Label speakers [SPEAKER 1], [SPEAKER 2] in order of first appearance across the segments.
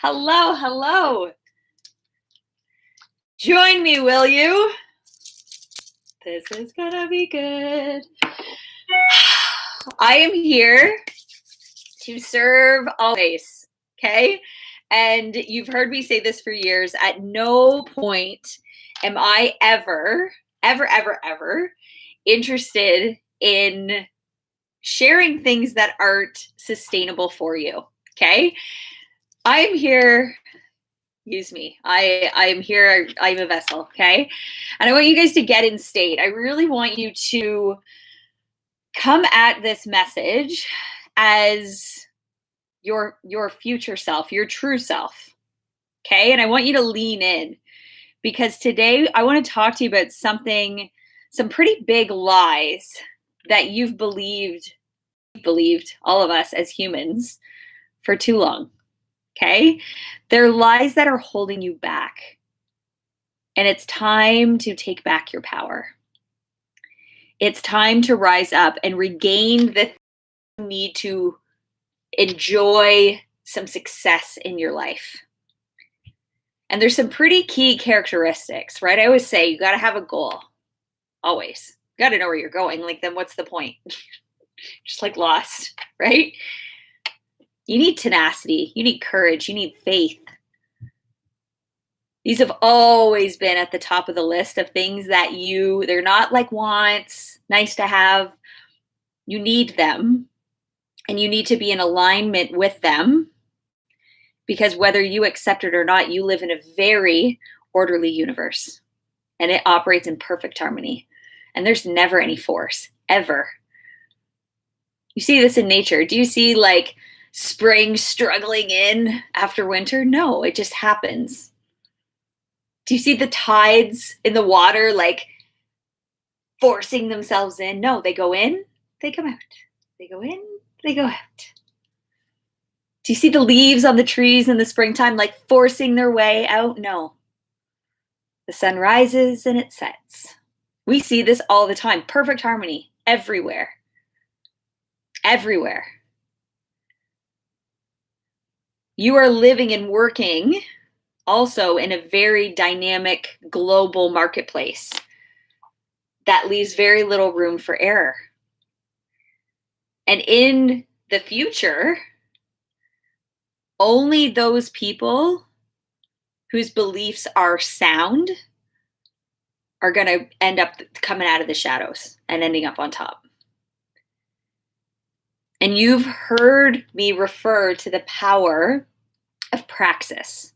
[SPEAKER 1] Hello, hello. Join me, will you? This is gonna be good. I am here to serve always, okay? And you've heard me say this for years. At no point am I ever interested in sharing things that aren't sustainable for you, okay? I'm here. Use me. I'm here. I'm a vessel, okay? And I want you guys to get in state. I really want you to come at this message as your future self, your true self. Okay? And I want you to lean in because today I want to talk to you about some pretty big lies that you've believed, all of us as humans, for too long. Okay? They're lies that are holding you back. And it's time to take back your power. It's time to rise up and regain the need to enjoy some success in your life. And there's some pretty key characteristics, right? I always say you got to have a goal. Always. You got to know where you're going. Like, then what's the point? Just like lost, right? You need tenacity. You need courage. You need faith. These have always been at the top of the list of things that they're not like wants, nice to have. You need them, and you need to be in alignment with them, because whether you accept it or not, you live in a very orderly universe, and it operates in perfect harmony. And there's never any force, ever. You see this in nature. Do you see like spring struggling in after winter? No, it just happens. Do you see the tides in the water like forcing themselves in? No, they go in, they come out. They go in, they go out. Do you see the leaves on the trees in the springtime like forcing their way out? No. The sun rises and it sets. We see this all the time. Perfect harmony everywhere. Everywhere. You are living and working also in a very dynamic global marketplace that leaves very little room for error. And in the future, only those people whose beliefs are sound are going to end up coming out of the shadows and ending up on top. And you've heard me refer to the power of praxis.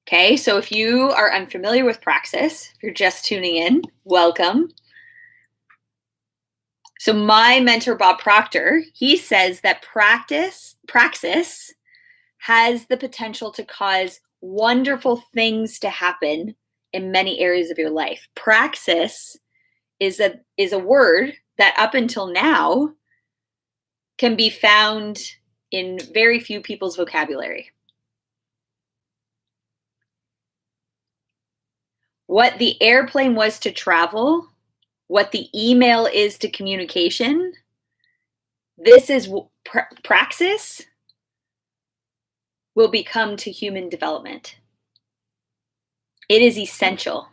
[SPEAKER 1] Okay, so if you are unfamiliar with praxis, if you're just tuning in, welcome. So my mentor, Bob Proctor, he says that praxis has the potential to cause wonderful things to happen in many areas of your life. Praxis is a word that up until now can be found in very few people's vocabulary. What the airplane was to travel, what the email is to communication, this is praxis will become to human development. It is essential.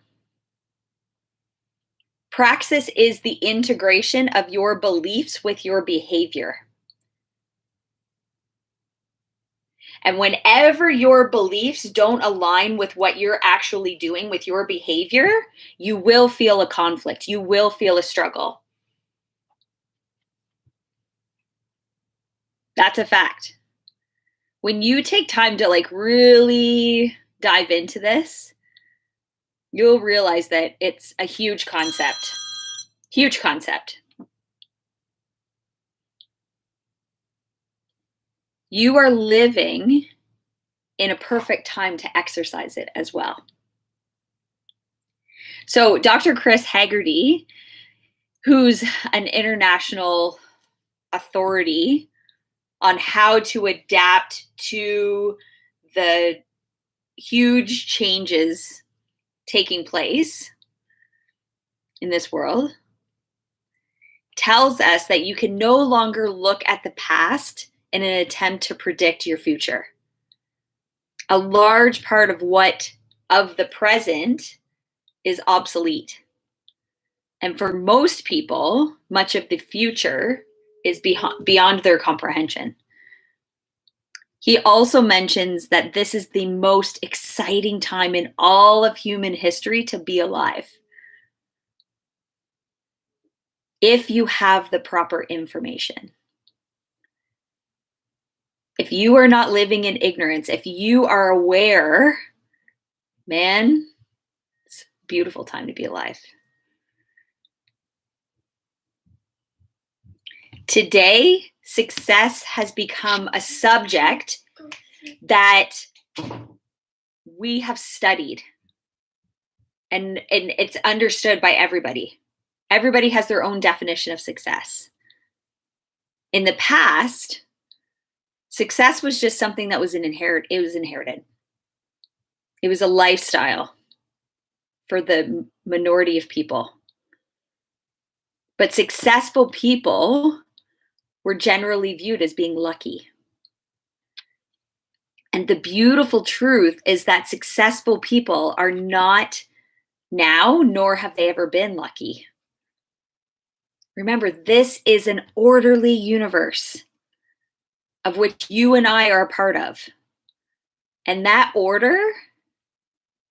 [SPEAKER 1] Praxis is the integration of your beliefs with your behavior. And whenever your beliefs don't align with what you're actually doing with your behavior, you will feel a conflict. You will feel a struggle. That's a fact. When you take time to like really dive into this, you'll realize that it's a huge concept. Huge concept. You are living in a perfect time to exercise it as well. So Dr. Chris Haggerty, who's an international authority on how to adapt to the huge changes taking place in this world, tells us that you can no longer look at the past in an attempt to predict your future. a large part of the present is obsolete. And for most people, much of the future is beyond their comprehension. He also mentions that this is the most exciting time in all of human history to be alive, if you have the proper information. If you are not living in ignorance, if you are aware, man, it's a beautiful time to be alive. Today, success has become a subject that we have studied, and it's understood by everybody. Everybody has their own definition of success. In the past, success was just something that was inherited. It was a lifestyle for the minority of people. But successful people were generally viewed as being lucky. And the beautiful truth is that successful people are not now, nor have they ever been lucky. Remember, this is an orderly universe of which you and I are a part of. And that order,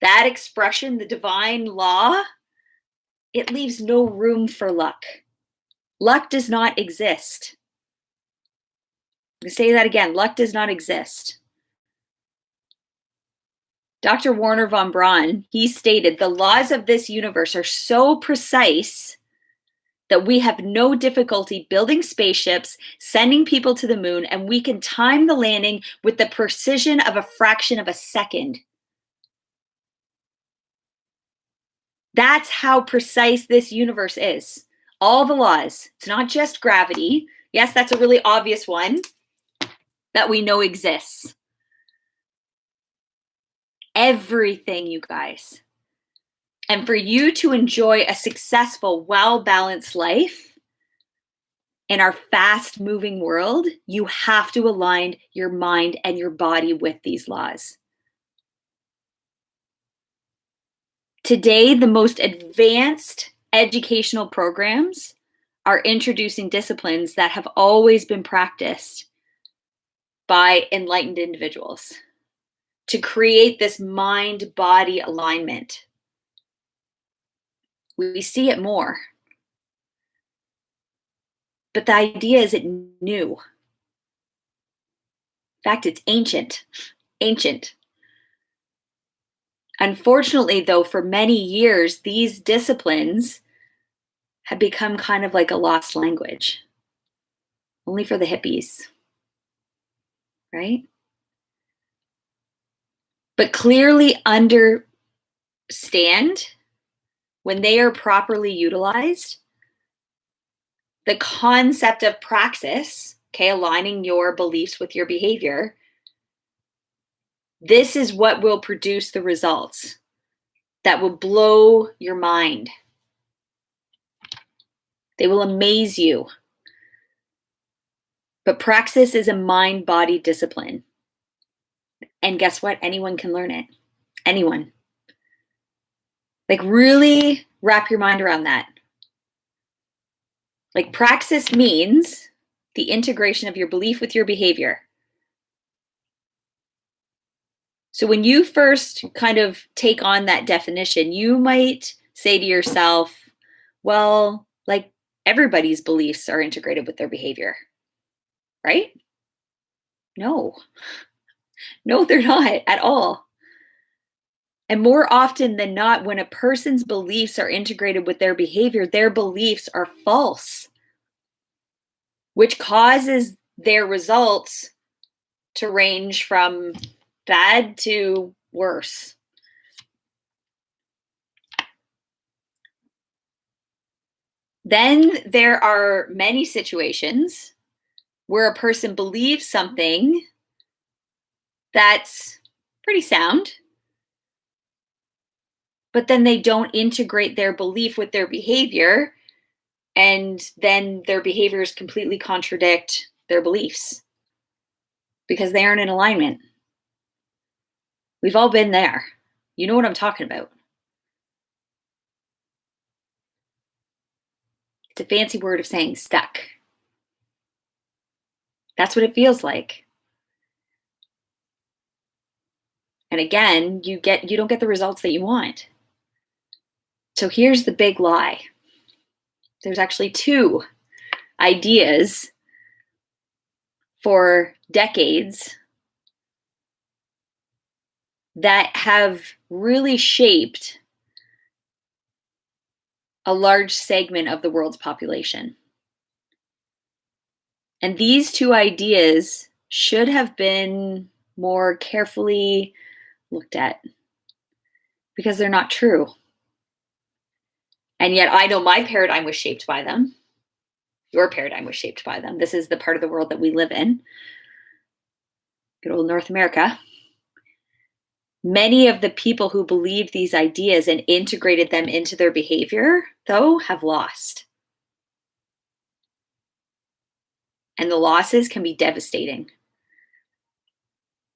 [SPEAKER 1] that expression, the divine law, it leaves no room for luck. Luck does not exist. I'm going to say that again. Luck does not exist. Dr. Wernher von Braun, he stated, the laws of this universe are so precise that we have no difficulty building spaceships, sending people to the moon, and we can time the landing with the precision of a fraction of a second. That's how precise this universe is. All the laws. It's not just gravity. Yes, that's a really obvious one that we know exists. Everything, you guys. And for you to enjoy a successful, well-balanced life in our fast-moving world, you have to align your mind and your body with these laws. Today, the most advanced educational programs are introducing disciplines that have always been practiced by enlightened individuals to create this mind-body alignment. We see it more. But the idea is it new. In fact, it's ancient. Ancient. Unfortunately, though, for many years, these disciplines have become kind of like a lost language. Only for the hippies. Right? But clearly understand, when they are properly utilized, the concept of praxis, okay, aligning your beliefs with your behavior, this is what will produce the results that will blow your mind. They will amaze you. But praxis is a mind-body discipline. And guess what? Anyone can learn it. Anyone. Like, really wrap your mind around that. Like, praxis means the integration of your belief with your behavior. So when you first kind of take on that definition, you might say to yourself, well, like, everybody's beliefs are integrated with their behavior, right? No, they're not at all. And more often than not, when a person's beliefs are integrated with their behavior, their beliefs are false, which causes their results to range from bad to worse. Then there are many situations where a person believes something that's pretty sound, but then they don't integrate their belief with their behavior, and then their behaviors completely contradict their beliefs because they aren't in alignment. We've all been there. You know what I'm talking about. It's a fancy word of saying stuck. That's what it feels like. And again, you don't get the results that you want. So here's the big lie. There's actually two ideas for decades that have really shaped a large segment of the world's population. And these two ideas should have been more carefully looked at because they're not true. And yet I know my paradigm was shaped by them. Your paradigm was shaped by them. This is the part of the world that we live in. Good old North America. Many of the people who believed these ideas and integrated them into their behavior, though, have lost. And the losses can be devastating.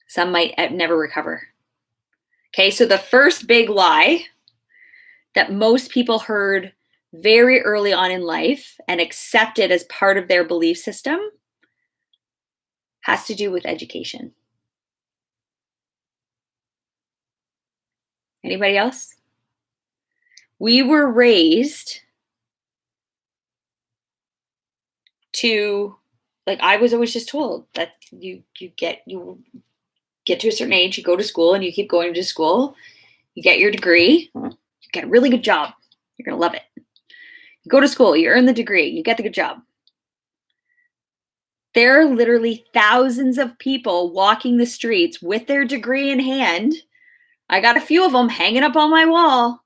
[SPEAKER 1] Some might never recover. Okay, so the first big lie that most people heard very early on in life and accepted as part of their belief system has to do with education. Anybody else? We were raised to, like, I was always just told that you get to a certain age, you go to school and you keep going to school, you get your degree, you get a really good job, you're gonna love it. You go to school, you earn the degree, you get the good job. There are literally thousands of people walking the streets with their degree in hand. I got a few of them hanging up on my wall.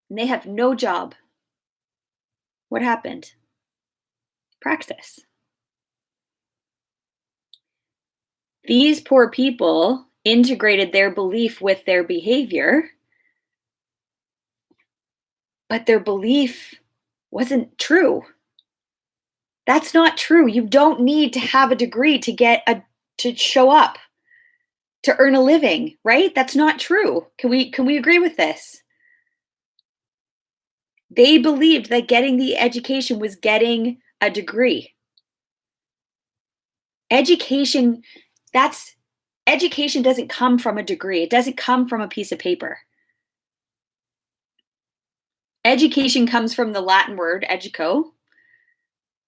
[SPEAKER 1] And they have no job. What happened? Practice. These poor people integrated their belief with their behavior, but their belief wasn't true. That's not true. You don't need to have a degree to show up, to earn a living, right? That's not true. Can we agree with this? They believed that getting the education was getting a degree. Education doesn't come from a degree. It doesn't come from a piece of paper. Education comes from the Latin word educo,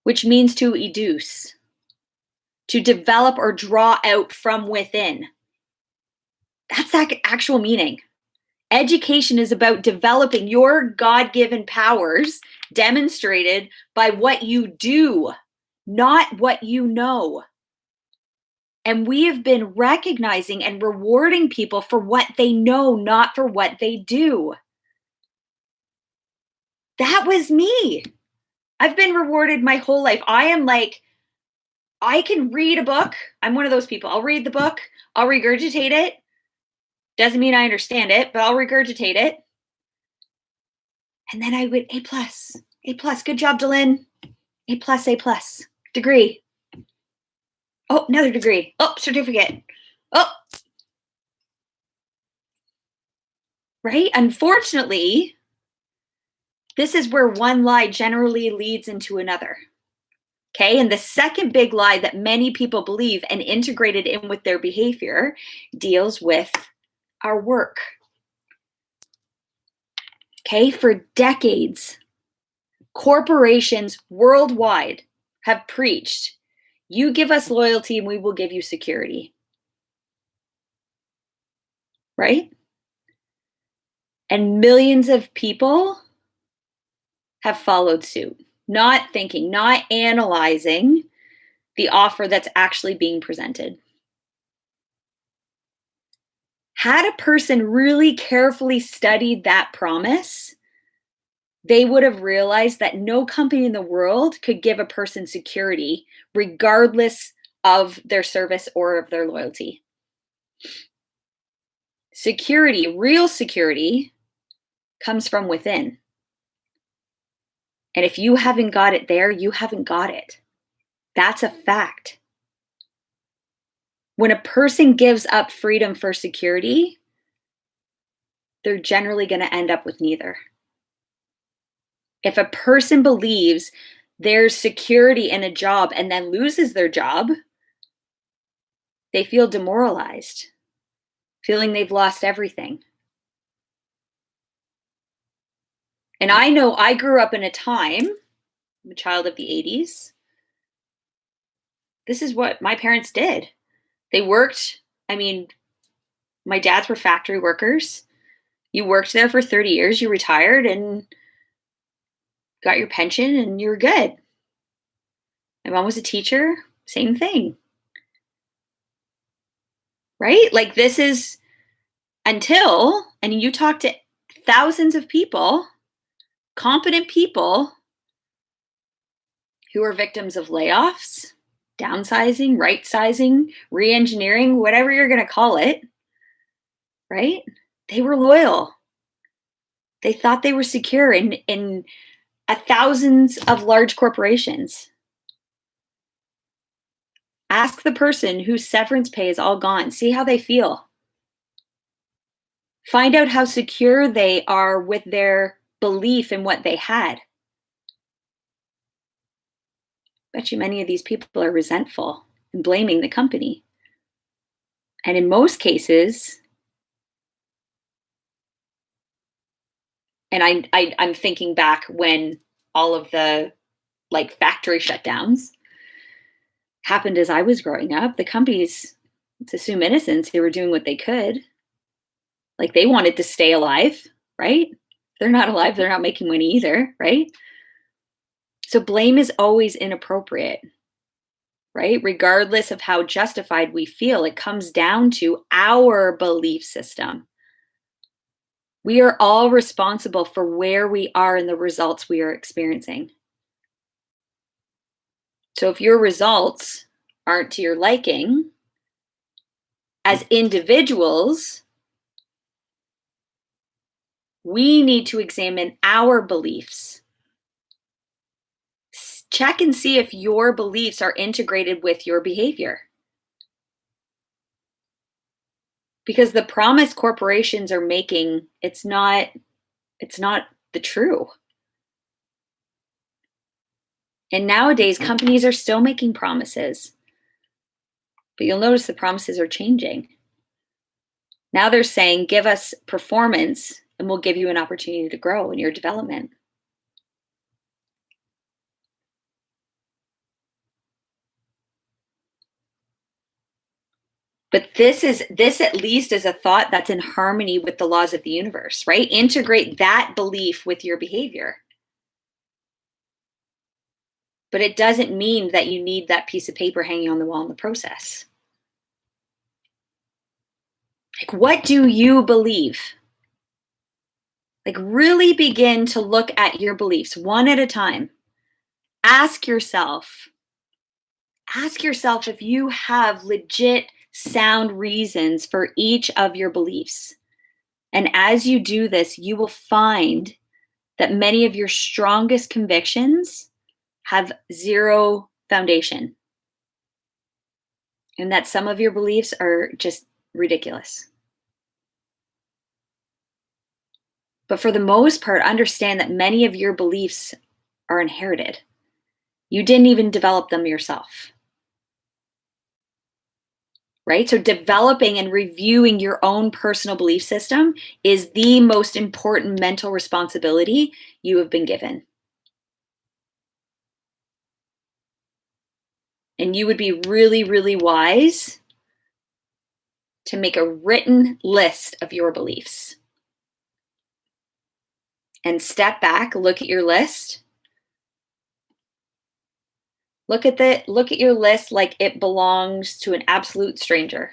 [SPEAKER 1] which means to educe, to develop or draw out from within. That's that actual meaning. Education is about developing your God-given powers demonstrated by what you do, not what you know. And we have been recognizing and rewarding people for what they know, not for what they do. That was me. I've been rewarded my whole life. I can read a book. I'm one of those people. I'll read the book. I'll regurgitate it. Doesn't mean I understand it, but I'll regurgitate it. And then I would A+. Good job, Dylan. A+. Degree. Oh, another degree. Oh, certificate. Oh. Right? Unfortunately, this is where one lie generally leads into another. Okay, and the second big lie that many people believe and integrated in with their behavior deals with our work. Okay, for decades, corporations worldwide have preached, you give us loyalty and we will give you security. Right? And millions of people have followed suit, not thinking, not analyzing the offer that's actually being presented. Had a person really carefully studied that promise, they would have realized that no company in the world could give a person security regardless of their service or of their loyalty. Security, real security, comes from within. And if you haven't got it there, you haven't got it. That's a fact. When a person gives up freedom for security, they're generally going to end up with neither. If a person believes there's security in a job and then loses their job, they feel demoralized, feeling they've lost everything. And I know I grew up in a time, I'm a child of the 80s. This is what my parents did. They worked, my dads were factory workers. You worked there for 30 years, you retired and got your pension and you were good. My mom was a teacher, same thing. Right? Like this is until, and you talk to thousands of people, competent people who are victims of layoffs, downsizing, right sizing, re-engineering, whatever you're going to call it, right? They were loyal. They thought they were secure in thousands of large corporations. Ask the person whose severance pay is all gone. See how they feel. Find out how secure they are with their belief in what they had. Bet you many of these people are resentful and blaming the company. And in most cases, and I'm thinking back when all of the like factory shutdowns happened as I was growing up, the companies, to assume innocence, they were doing what they could. Like they wanted to stay alive, right? They're not alive, they're not making money either, right? So blame is always inappropriate, right? Regardless of how justified we feel, it comes down to our belief system. We are all responsible for where we are and the results we are experiencing. So if your results aren't to your liking, as individuals, we need to examine our beliefs. Check and see if your beliefs are integrated with your behavior. Because the promise corporations are making, it's not the true. And nowadays, companies are still making promises. But you'll notice the promises are changing. Now they're saying, give us performance and we'll give you an opportunity to grow in your development. But this at least is a thought that's in harmony with the laws of the universe, right? Integrate that belief with your behavior. But it doesn't mean that you need that piece of paper hanging on the wall in the process. Like, what do you believe? Like, really begin to look at your beliefs one at a time. Ask yourself if you have legit sound reasons for each of your beliefs. And as you do this, you will find that many of your strongest convictions have zero foundation. And that some of your beliefs are just ridiculous. But for the most part, understand that many of your beliefs are inherited. You didn't even develop them yourself. Right? So developing and reviewing your own personal belief system is the most important mental responsibility you have been given. And you would be really, really wise to make a written list of your beliefs. And step back, look at your list. Look at your list like it belongs to an absolute stranger.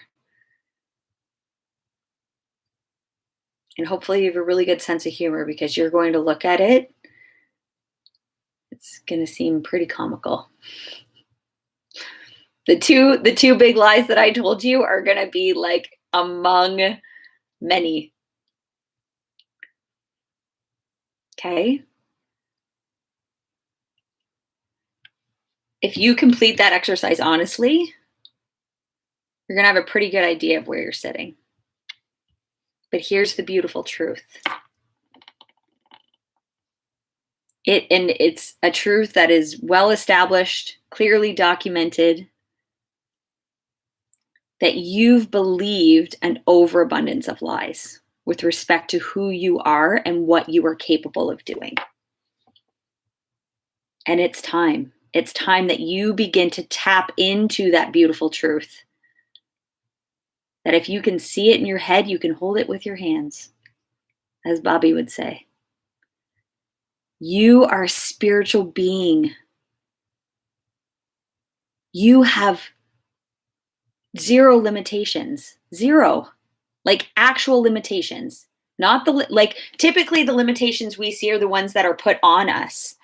[SPEAKER 1] And hopefully you have a really good sense of humor because you're going to look at it. It's going to seem pretty comical. The two big lies that I told you are going to be like among many. Okay? If you complete that exercise honestly, you're going to have a pretty good idea of where you're sitting. But here's the beautiful truth. It's a truth that is well established, clearly documented, that you've believed an overabundance of lies with respect to who you are and what you are capable of doing. And it's time. It's time that you begin to tap into that beautiful truth. That if you can see it in your head, you can hold it with your hands, as Bobby would say. You are a spiritual being. You have zero limitations. Zero. Like actual limitations. Not the, typically the limitations we see are the ones that are put on us.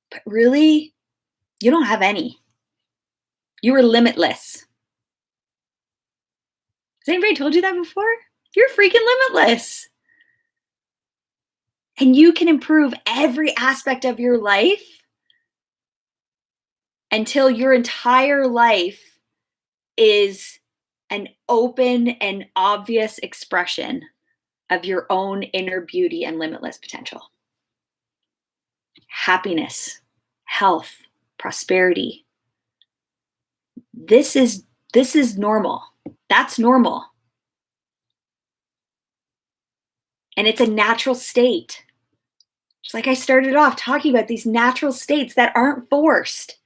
[SPEAKER 1] But really, you don't have any. You are limitless. Has anybody told you that before? You're freaking limitless. And you can improve every aspect of your life until your entire life is an open and obvious expression of your own inner beauty and limitless potential. Happiness, health, prosperity. This is normal. That's normal. And it's a natural state. Just like I started off talking about these natural states that aren't forced.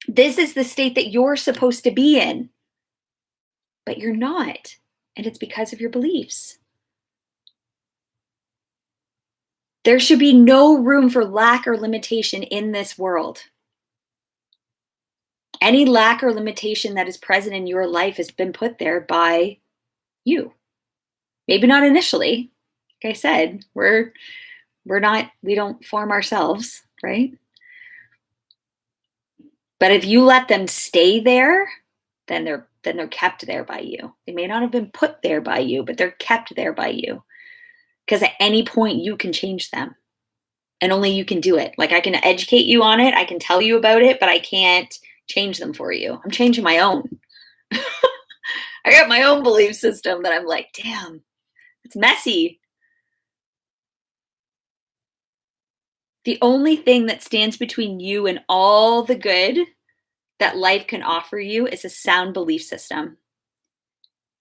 [SPEAKER 1] This is the state that you're supposed to be in, but you're not. And it's because of your beliefs. There should be no room for lack or limitation in this world. Any lack or limitation that is present in your life has been put there by you. Maybe not initially. Like I said, we don't form ourselves, right? But if you let them stay there, then they're kept there by you. They may not have been put there by you, but they're kept there by you. Because at any point you can change them. And only you can do it. Like I can educate you on it, I can tell you about it, but I can't change them for you. I'm changing my own. I got my own belief system that I'm like, damn, it's messy. The only thing that stands between you and all the good that life can offer you is a sound belief system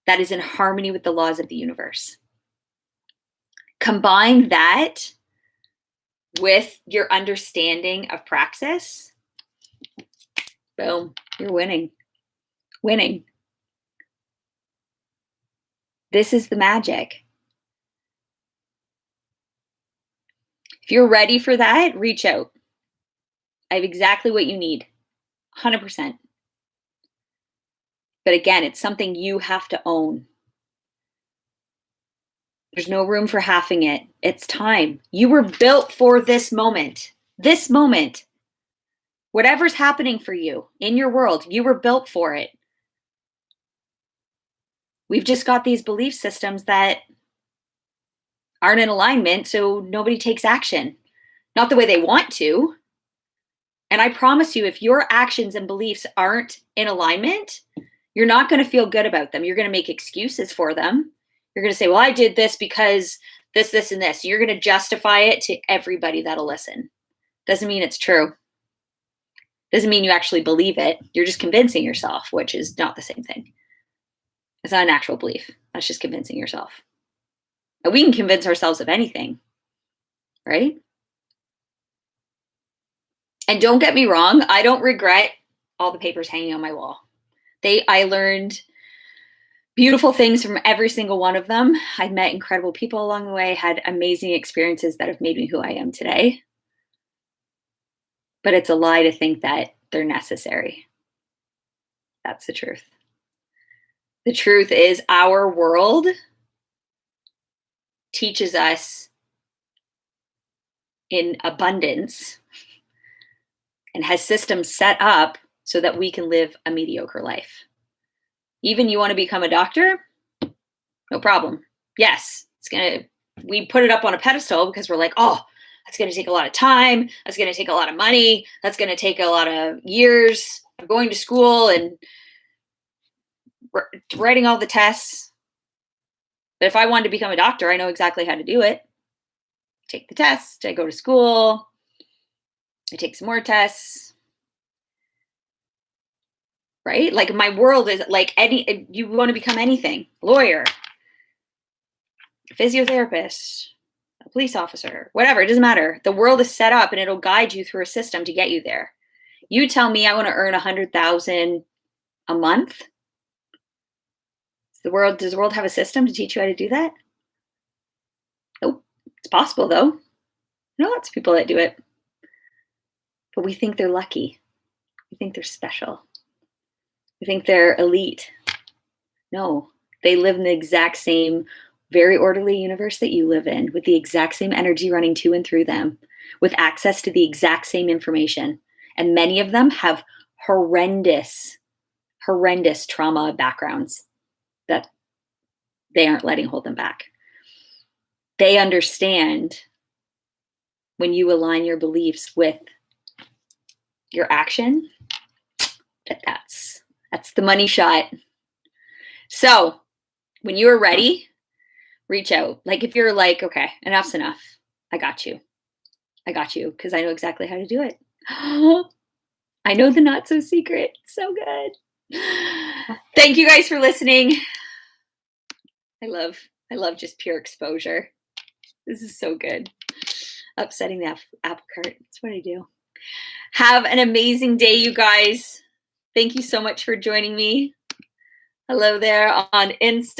[SPEAKER 1] that is in harmony with the laws of the universe. Combine that with your understanding of praxis. Boom, you're winning. Winning. This is the magic. If you're ready for that, reach out. I have exactly what you need. 100%. But again, it's something you have to own. There's no room for halving it. It's time. You were built for this moment. This moment. Whatever's happening for you in your world, you were built for it. We've just got these belief systems that aren't in alignment, so nobody takes action. Not the way they want to. And I promise you, if your actions and beliefs aren't in alignment, you're not going to feel good about them. You're going to make excuses for them. You're going to say, well, I did this because this, and this. You're going to justify it to everybody that'll listen. Doesn't mean it's true. Doesn't mean you actually believe it. You're just convincing yourself, which is not the same thing. It's not an actual belief. That's just convincing yourself. And we can convince ourselves of anything, right? And don't get me wrong, I don't regret all the papers hanging on my wall. I learned beautiful things from every single one of them. I met incredible people along the way, had amazing experiences that have made me who I am today. But it's a lie to think that they're necessary. That's the truth. The truth is our world teaches us in abundance and has systems set up so that we can live a mediocre life. Even you want to become a doctor? No problem. Yes, we put it up on a pedestal because we're like, oh, that's going to take a lot of time. That's going to take a lot of money. That's going to take a lot of years of going to school and writing all the tests. But if I wanted to become a doctor, I know exactly how to do it. Take the test, I go to school, I take some more tests, right? Like my world is like you want to become anything, lawyer, physiotherapist, a police officer, whatever, it doesn't matter. The world is set up and it'll guide you through a system to get you there. You tell me I want to earn 100,000 a month. Does the world have a system to teach you how to do that? Nope. It's possible though. I know lots of people that do it. But we think they're lucky. We think they're special. We think they're elite. No, they live in the exact same very orderly universe that you live in, with the exact same energy running to and through them, with access to the exact same information. And many of them have horrendous trauma backgrounds that they aren't letting hold them back. They understand when you align your beliefs with your action, that's the money shot. So when you're ready, reach out. Like if you're like, okay, enough's enough. I got you, because I know exactly how to do it. I know the not so secret. So good. Thank you guys for listening. I love just pure exposure. This is so good. Upsetting the apple cart. That's what I do. Have an amazing day, you guys. Thank you so much for joining me. Hello there on Insta.